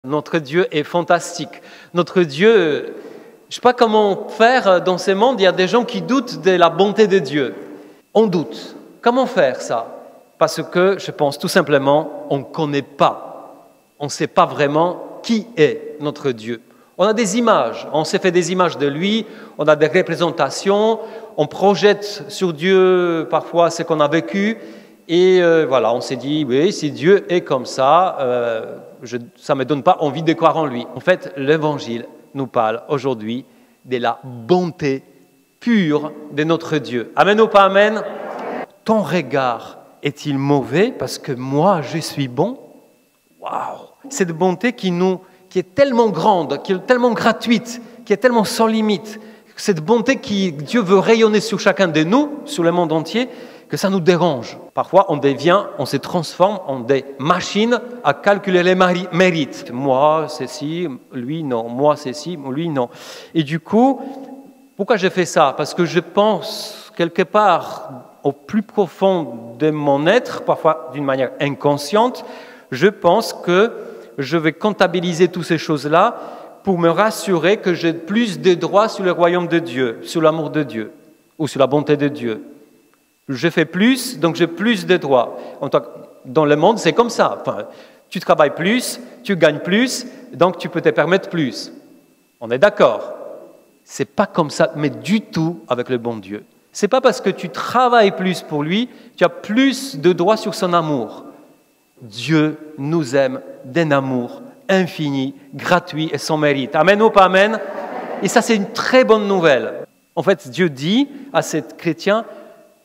Notre Dieu est fantastique. Notre Dieu, je ne sais pas comment faire dans ce monde, il y a des gens qui doutent de la bonté de Dieu. On doute. Comment faire ça? Parce que je pense tout simplement, on ne connaît pas. On ne sait pas vraiment qui est notre Dieu. On a des images, on s'est fait des images de lui, on a des représentations, on projette sur Dieu parfois ce qu'on a vécu. Et voilà, on s'est dit, oui, si Dieu est comme ça, ça ne me donne pas envie de croire en lui. En fait, l'Évangile nous parle aujourd'hui de la bonté pure de notre Dieu. Amen ou pas amen? Ton regard est-il mauvais parce que moi, je suis bon? Waouh! Cette bonté qui est tellement grande, qui est tellement gratuite, qui est tellement sans limite, cette bonté qui Dieu veut rayonner sur chacun de nous, sur le monde entier, que ça nous dérange. Parfois, on se transforme en des machines à calculer les mérites. Moi, c'est ci, lui, non. Moi, c'est ci, lui, non. Et du coup, pourquoi je fais ça? Parce que je pense, quelque part, au plus profond de mon être, parfois d'une manière inconsciente, je pense que je vais comptabiliser toutes ces choses-là pour me rassurer que j'ai plus de droits sur le royaume de Dieu, sur l'amour de Dieu, ou sur la bonté de Dieu. Je fais plus, donc j'ai plus de droits. Dans le monde, c'est comme ça. Enfin, tu travailles plus, tu gagnes plus, donc tu peux te permettre plus. On est d'accord. C'est pas comme ça, mais du tout avec le bon Dieu. C'est pas parce que tu travailles plus pour lui, tu as plus de droits sur son amour. Dieu nous aime d'un amour infini, gratuit et sans mérite. Amen ou pas amen? Et ça, c'est une très bonne nouvelle. En fait, Dieu dit à ces chrétiens,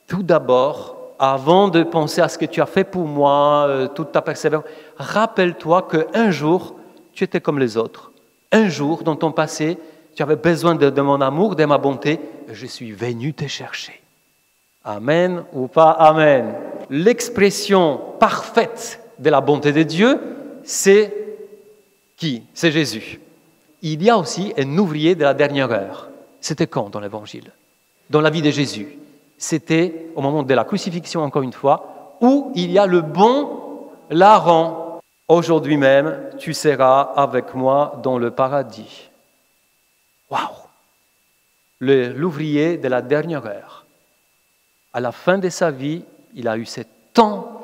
tout d'abord, avant de penser à ce que tu as fait pour moi, toute ta persévérance, rappelle-toi qu'un jour, tu étais comme les autres. Un jour, dans ton passé, tu avais besoin de mon amour, de ma bonté, et je suis venu te chercher. Amen ou pas amen? L'expression parfaite de la bonté de Dieu, c'est qui? C'est Jésus. Il y a aussi un ouvrier de la dernière heure. C'était quand dans l'Évangile? Dans la vie de Jésus. C'était au moment de la crucifixion, encore une fois, où il y a le bon larron. Aujourd'hui même, tu seras avec moi dans le paradis. Waouh! L'ouvrier de la dernière heure. À la fin de sa vie, il a eu ce temps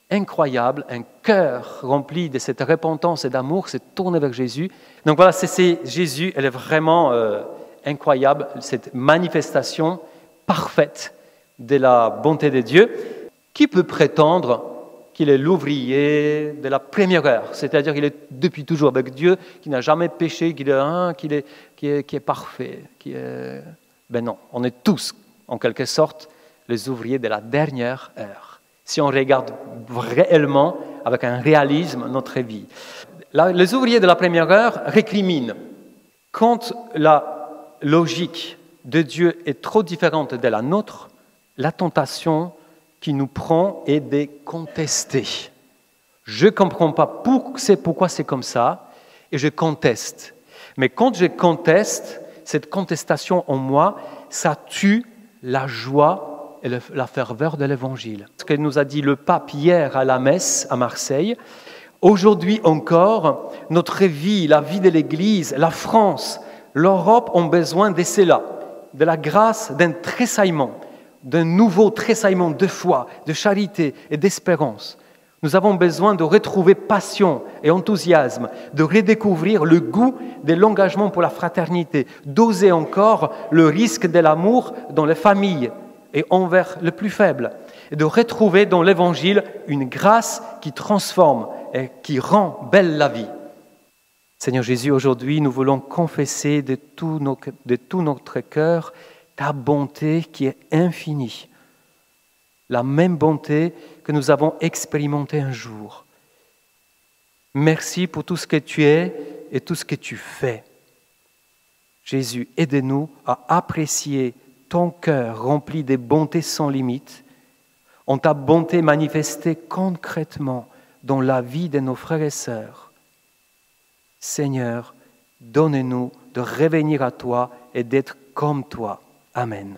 incroyable, un cœur rempli de cette repentance et d'amour, s'est tourné vers Jésus. Donc voilà, Jésus, elle est vraiment incroyable, cette manifestation parfaite de la bonté de Dieu. Qui peut prétendre qu'il est l'ouvrier de la première heure, c'est-à-dire qu'il est depuis toujours avec Dieu, qu'il n'a jamais péché, qu'il est parfait, Ben non, on est tous, en quelque sorte, les ouvriers de la dernière heure. Si on regarde réellement, avec un réalisme, notre vie. Les ouvriers de la première heure récriminent. Quand la logique de Dieu est trop différente de la nôtre, la tentation qui nous prend est de contester. Je ne comprends pas pourquoi c'est comme ça, et je conteste. Mais quand je conteste, cette contestation en moi, ça tue la joie et la ferveur de l'Évangile. Ce que nous a dit le pape hier à la messe à Marseille, aujourd'hui encore, notre vie, la vie de l'Église, la France, l'Europe ont besoin de cela, de la grâce d'un tressaillement, d'un nouveau tressaillement de foi, de charité et d'espérance. Nous avons besoin de retrouver passion et enthousiasme, de redécouvrir le goût de l'engagement pour la fraternité, d'oser encore le risque de l'amour dans les familles et envers le plus faible, et de retrouver dans l'Évangile une grâce qui transforme et qui rend belle la vie. Seigneur Jésus, aujourd'hui, nous voulons confesser de tout notre cœur ta bonté qui est infinie, la même bonté que nous avons expérimentée un jour. Merci pour tout ce que tu es et tout ce que tu fais. Jésus, aide-nous à apprécier ton cœur rempli de bonté sans limite, en ta bonté manifestée concrètement dans la vie de nos frères et sœurs. Seigneur, donne-nous de revenir à toi et d'être comme toi. Amen.